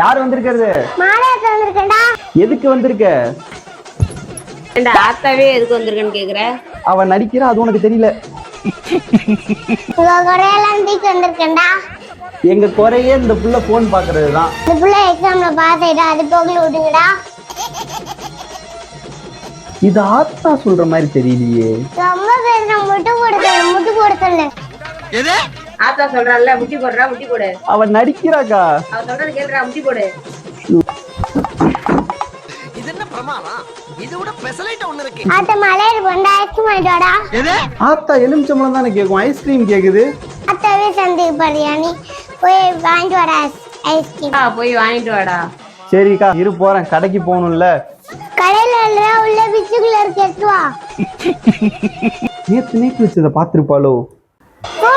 யார் வந்திருக்கிறது? மாலையாத்த வந்திருக்கேன்டா. எதுக்கு வந்திருக்க? ஏண்டா ஆத்தாவே எதுக்கு வந்திருக்கேன்னு கேக்குற? அவன் நடிக்கிறா, அது உனக்கு தெரியல. உங்க குறையெல்லாம் தீக்கு வந்திருக்கேன்டா. எங்க குறையே இந்த புள்ள போன் பாக்குறது தான். இந்த புள்ள எக்ஸாம்ல பாஸ் ஆயிட்டா, அது போகல விடுங்கடா. இது ஆத்தா சொல்ற மாதிரி தெரியலையே. ரொம்ப பேசுற, முட்டு போட சொல்லு. எது? ஆத்தா சொல்றான்ல, முட்டி போடுறா, முட்டி போடு. அவன் நடிக்கிறாக்கா. அவன் சொல்றது கேளுடா, முட்டி போடு. இது என்ன பிரமாதம்? இது விட பெசலைட் ஒண்ணு இருக்கு. ஆத்த மலையில போண்டா, ஐஸ்கிரீம் வாங்கிட்டு வாடா. எது? ஆத்தா எலுமிச்சம்பழம் தானே கேக்கும், ஐஸ்கிரீம் கேக்குது. அத்தாவே சந்தைக்கு போறியா நீ? போய் வாங்கிட்டு வாடா ஐஸ்கிரீம். போய் வாங்கிட்டு வாடா. சரிக்கா இரு போறேன், கடைக்கு போகணும்ல. கடையில இல்ல, உள்ள பிச்சுக்குள்ள இருக்கு, எடுத்து வா. நேத்து வச்சதை பாத்துருப்பாளோ. போ